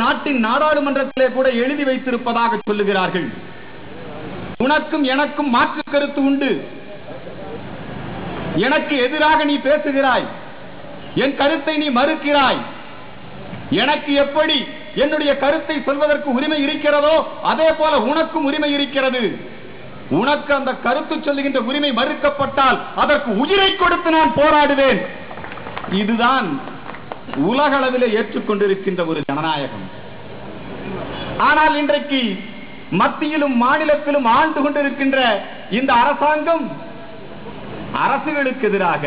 நாட்டின் நாடாளுமன்றத்திலே கூட எழுதி வைத்திருப்பதாக சொல்லுகிறார்கள். உனக்கும் எனக்கும் மாற்று கருத்து உண்டு, எனக்கு எதிராக நீ பேசுகிறாய், என் கருத்தை நீ மறுக்கிறாய், எனக்கு எப்படி என்னுடைய கருத்தை சொல்வதற்கு உரிமை இருக்கிறதோ அதே போல உனக்கும் உரிமை இருக்கிறது. உனக்கு அந்த கருத்து சொல்லுகின்ற உரிமை மறுக்கப்பட்டால் அதற்கு உயிரை கொடுத்து நான் போராடுவேன். இதுதான் உலகளவிலே ஏற்றுக்கொண்டிருக்கின்ற ஒரு ஜனநாயகம். ஆனால் இன்றைக்கு மத்தியிலும் மாநிலத்திலும் ஆண்டு கொண்டிருக்கின்ற இந்த அரசாங்கம் அரசுகளுக்கு எதிராக,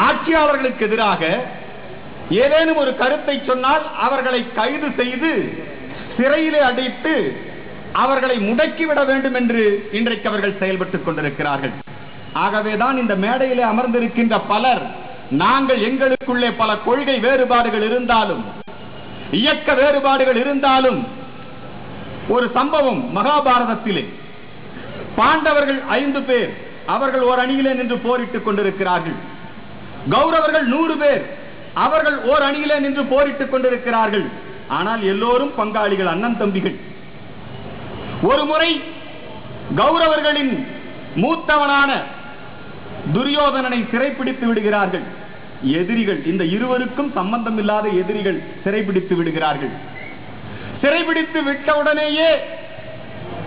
ஆட்சியாளர்களுக்கு எதிராக ஏதேனும் ஒரு கருத்தை சொன்னால் அவர்களை கைது செய்து சிறையிலே அடைத்து அவர்களை முடக்கிவிட வேண்டும் என்று இன்றைக்கு அவர்கள் செயல்பட்டுக் கொண்டிருக்கிறார்கள். ஆகவேதான் இந்த மேடையிலே அமர்ந்திருக்கின்ற பலர், நாங்கள் எங்களுக்குள்ளே பல கொள்கை வேறுபாடுகள் இருந்தாலும், இயக்க வேறுபாடுகள் இருந்தாலும், ஒரு சம்பவம் மகாபாரதத்திலே பாண்டவர்கள் 5 பேர் அவர்கள் ஒரு அணியிலே நின்று போரிட்டுக் கொண்டிருக்கிறார்கள். கௌரவர்கள் 100 பேர் அவர்கள் ஓர் அணியிலே நின்று போரிட்டுக் கொண்டிருக்கிறார்கள். ஆனால் எல்லோரும் பங்காளிகள், அண்ணன் தம்பிகள். ஒரு முறை கௌரவர்களின் மூத்தவனான துரியோதனனை சிறைப்பிடித்து விடுகிறார்கள் எதிரிகள். இந்த இருவருக்கும் சம்பந்தம் இல்லாத எதிரிகள் சிறைப்பிடித்து விடுகிறார்கள். சிறைப்பிடித்து விட்டவுடனேயே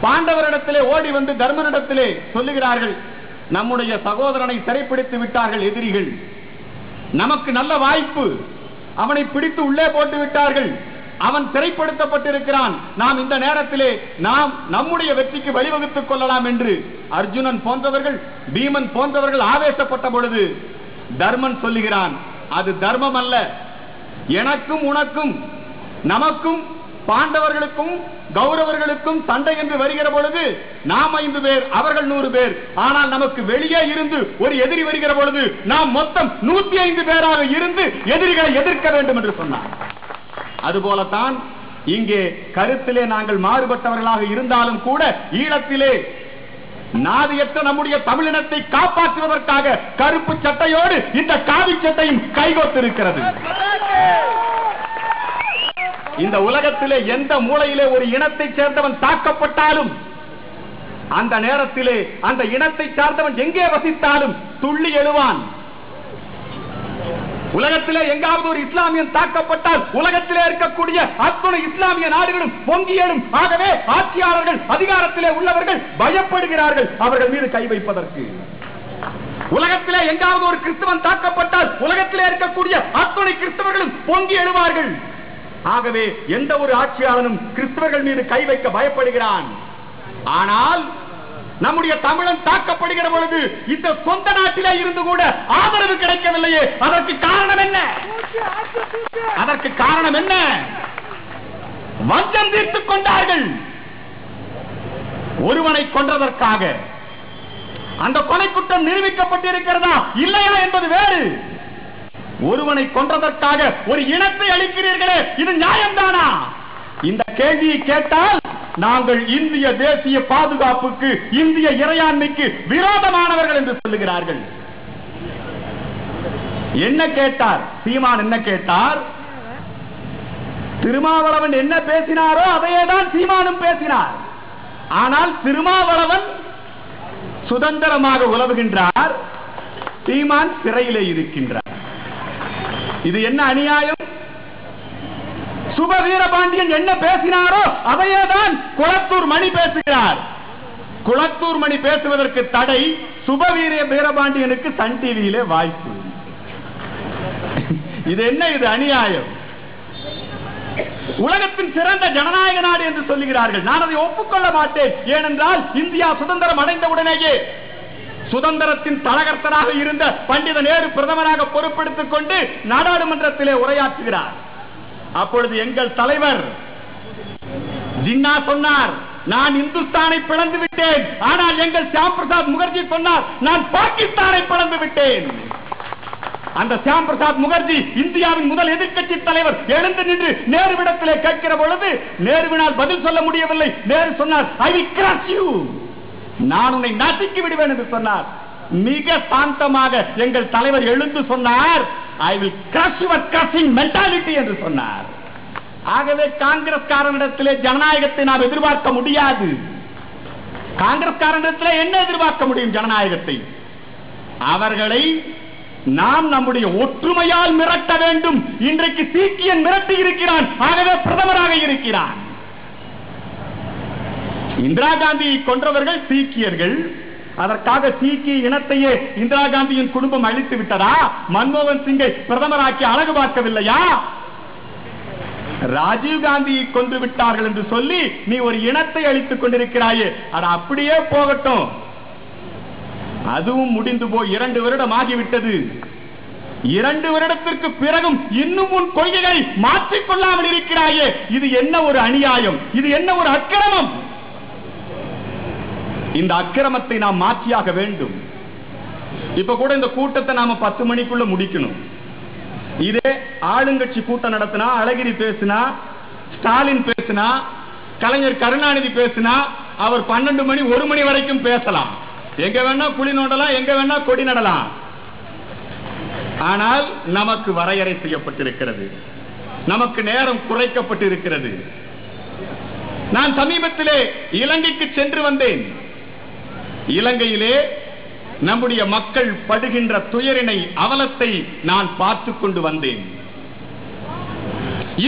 பாண்டவரிடத்திலே ஓடி வந்து தர்மனிடத்திலே சொல்லுகிறார்கள், நம்முடைய சகோதரனை சிறைப்பிடித்து விட்டார்கள் எதிரிகள், நமக்கு நல்ல வாய்ப்பு, அவனை பிடித்து உள்ளே போட்டு விட்டார்கள், அவன் சிறைப்படுத்தப்பட்டிருக்கிறான், நாம் இந்த நேரத்திலே நம்முடைய வெற்றிக்கு வழிவகுத்துக் கொள்ளலாம் என்று அர்ஜுனன் போன்றவர்கள், பீமன் போன்றவர்கள் ஆவேசப்பட்ட பொழுது தர்மன் சொல்லுகிறான், அது தர்மம் அல்ல, எனக்கும் உனக்கும் நமக்கும் பாண்டவர்களுக்கும் கௌரவர்களுக்கும் சண்டை என்று வருகிற பொழுது நாம் 5 பேர், அவர்கள் 100 பேர். ஆனால் நமக்கு வெளியே இருந்து ஒரு எதிரி வருகிற பொழுது நாம் மொத்தம் 105 பேராக இருந்து எதிரிகளை எதிர்க்க வேண்டும் என்று சொன்னார். அதுபோலத்தான் இங்கே கருத்திலே நாங்கள் மாறுபட்டவர்களாக இருந்தாலும் கூட ஈழத்திலே நாதியற்ற நம்முடைய தமிழினத்தை காப்பாற்றுவதற்காக கருப்பு சட்டையோடு இந்த காவி சட்டையும் கைகோத்திருக்கிறது. இந்த உலகத்திலே எந்த மூலையிலே ஒரு இனத்தை சேர்ந்தவன் தாக்கப்பட்டாலும் அந்த நேரத்திலே அந்த இனத்தை சார்ந்தவன் எங்கே வசித்தாலும் துள்ளி எழுவான். உலகத்திலே எங்காவது ஒரு இஸ்லாமியன் தாக்கப்பட்டால் உலகத்திலே இருக்கக்கூடிய அத்தனை இஸ்லாமிய நாடுகளும் பொங்கி எழும். ஆகவே ஆட்சியாளர்கள், அதிகாரத்திலே உள்ளவர்கள் பயப்படுகிறார்கள் அவர்கள் மீது கை வைப்பதற்கு. உலகத்திலே எங்காவது ஒரு கிறிஸ்தவன் தாக்கப்பட்டால் உலகத்திலே இருக்கக்கூடிய அத்தனை கிறிஸ்தவர்களும் பொங்கி எழுவார்கள். ஆகவே எந்த ஒரு ஆட்சியாளனும் கிறிஸ்தவர்கள் மீது கை வைக்க பயப்படுகிறான். ஆனால் நம்முடைய தமிழன் தாக்கப்படுகிற பொழுது இந்த சொந்த நாட்டிலே இருந்து கூட ஆதரவு கிடைக்கவில்லையே, அதற்கு காரணம் என்ன? அதற்கு காரணம் என்ன? வஞ்சம் தீர்த்துக் கொண்டார்கள். ஒருவனை கொன்றதற்காக அந்த கொலை குற்றம் நிரூபிக்கப்பட்டிருக்கிறதா இல்லையா என்பது வேறு. ஒருவனை கொன்றதற்காக ஒரு இனத்தை அளிக்கிறீர்களே, இது நியாயம்தானா? இந்த கேள்வியை கேட்டால் நாங்கள் இந்திய தேசிய பாதுகாப்புக்கு, இந்திய இறையாண்மைக்கு விரோதமானவர்கள் என்று சொல்லுகிறார்கள். என்ன கேட்டார் சீமான்? என்ன கேட்டார்? திருமாவளவன் என்ன பேசினாரோ அதையேதான் சீமானும் பேசினார். ஆனால் திருமாவளவன் சுதந்திரமாக உலவுகின்றார், சீமான் சிறையிலே இருக்கின்றார். இது என்ன அநியாயம்? சுபவீரபாண்டியன் என்ன பேசினாரோ அதையேதான் குளத்தூர் மணி பேசுகிறார். குளத்தூர் மணி பேசுவதற்கு தடை, சுபவீரபாண்டியனுக்கு சன் டிவியிலே வாய்ப்பு. இது என்ன? இது அநியாயம். உலகத்தின் சிறந்த ஜனநாயக நாடு என்று சொல்லுகிறார்கள். நான் அதை ஒப்புக்கொள்ள மாட்டேன். ஏனென்றால் இந்தியா சுதந்திரம் அடைந்த உடனேயே சுதந்திரத்தின் தலகர்த்தராக இருந்த பண்டித நேரு பிரதமராக பொறுப்பெடுத்துக் கொண்டு நாடாளுமன்றத்திலே உரையாற்றுகிறார். அப்பொழுது எங்கள் தலைவர் ஜின்னா சொன்னார், நான் இந்துஸ்தானை பிளந்து விட்டேன். ஆனால் எங்கள் சியாம் பிரசாத் முகர்ஜி சொன்னார், நான் பாகிஸ்தானை பிளந்து விட்டேன். அந்த சியாம் பிரசாத் முகர்ஜி இந்தியாவின் முதல் எதிர்க்கட்சி தலைவர் எழுந்து நின்று நேருவிடத்திலே கேட்கிற பொழுது நேருவினால் பதில் சொல்ல முடியவில்லை. நேரு சொன்னார், ஐ வில் கிராஷ் யூ, நான் உன்னை நசுக்கி விடுவேன் என்று சொன்னார். மிக சாந்தமாக எங்கள் தலைவர் எழுந்து சொன்னார், I will crush your crushing mentality என்று சொன்னார். ஆகவே காங்கிரஸ்காரனிடத்திலே ஜனநாயகத்தை நாம் எதிர்பார்க்க முடியாது. காங்கிரஸ்காரனிடத்திலே என்ன எதிர்பார்க்க முடியும் ஜனநாயகத்தை? அவர்களை நாம் நம்முடைய ஒற்றுமையால் மிரட்ட வேண்டும். இன்றைக்கு சீக்கியன் மிரட்டி இருக்கிறான், ஆகவே பிரதமராக இருக்கிறான். இந்திரா காந்தியை கொன்றவர்கள் சீக்கியர்கள். அதற்காக சீக்கிய இனத்தையே இந்திரா காந்தியின் குடும்பம் அழித்து விட்டதா? மன்மோகன் சிங்கை பிரதமராக்கி அழகு பார்க்கவில்லையா? ராஜீவ் காந்தியை கொன்று விட்டார்கள் என்று சொல்லி நீ ஒரு இனத்தை அழித்துக் கொண்டிருக்கிறாயே, அது அப்படியே போகட்டும். அதுவும் முடிந்து போய் 2 வருடம் ஆகிவிட்டது. 2 வருடத்திற்கு பிறகும் இன்னும் உன் கொள்கைகளை மாற்றிக்கொள்ளாமல் இருக்கிறாயே, இது என்ன ஒரு அநியாயம், இது என்ன ஒரு அக்கிரமம்? இந்த அக்கிரமத்தை நாம் மாற்றியாக வேண்டும். இப்ப கூட இந்த கூட்டத்தை நாம 10 மணிக்குள்ள முடிக்கணும். இதே ஆளுங்கட்சி கூட்டம் நடத்தினா, அழகிரி பேசினா, ஸ்டாலின் பேசினா, கலைஞர் கருணாநிதி பேசினா, அவர் 12 மணி 1 மணி வரைக்கும் பேசலாம். எங்க வேணா குழி நோண்டலாம், எங்க வேணா கொடி நடலாம். ஆனால் நமக்கு வரையறை செய்யப்பட்டிருக்கிறது, நமக்கு நேரம் குறைக்கப்பட்டு இருக்கிறது. நான் சமீபத்திலே இலங்கைக்கு சென்று வந்தேன். இலங்கையிலே நம்முடைய மக்கள் படுகின்ற துயரினை, அவலத்தை நான் பார்த்துக் கொண்டு வந்தேன்.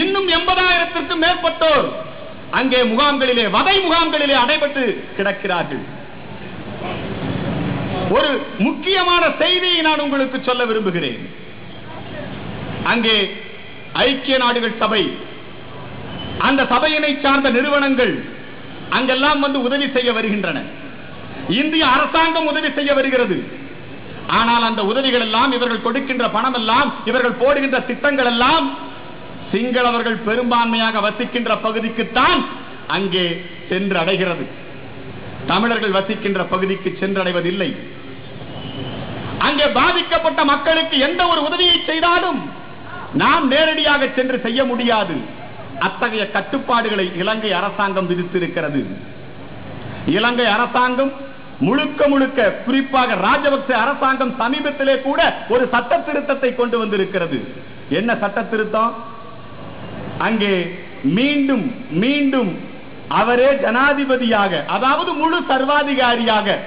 இன்னும் 80,000க்கும் மேற்பட்டோர் அங்கே முகாம்களிலே, வதை முகாம்களிலே அடைபட்டு கிடக்கிறார்கள். ஒரு முக்கியமான செய்தியை நான் உங்களுக்கு சொல்ல விரும்புகிறேன். அங்கே ஐக்கிய நாடுகள் சபை, அந்த சபையினை சார்ந்த நிறுவனங்கள் அங்கெல்லாம் வந்து உதவி செய்ய வருகின்றன. இந்திய அரசாங்கம் உதவி செய்ய வருகிறது. ஆனால் அந்த உதவிகள் எல்லாம், இவர்கள் கொடுக்கின்ற பணம் எல்லாம், இவர்கள் போடுகின்ற திட்டங்கள் எல்லாம் சிங்களவர்கள் பெரும்பான்மையாக வசிக்கின்ற பகுதிக்குத்தான் அங்கே சென்று அடைகிறது. தமிழர்கள் வசிக்கின்ற பகுதிக்கு சென்றடைவதில்லை. அங்கே பாதிக்கப்பட்ட மக்களுக்கு எந்த ஒரு உதவியை செய்தாலும் நாம் நேரடியாக சென்று செய்ய முடியாது. அத்தகைய கட்டுப்பாடுகளை இலங்கை அரசாங்கம் விதித்திருக்கிறது. இலங்கை அரசாங்கம் முழுக்க முழுக்க, குறிப்பாக ராஜபக்ச அரசாங்கம் சமீபத்திலே கூட ஒரு சட்ட திருத்தத்தை கொண்டு வந்திருக்கிறது. என்ன சட்ட திருத்தம்? அங்கே மீண்டும் மீண்டும் அவரே ஜனாதிபதியாக, அதாவது முழு சர்வாதிகாரியாக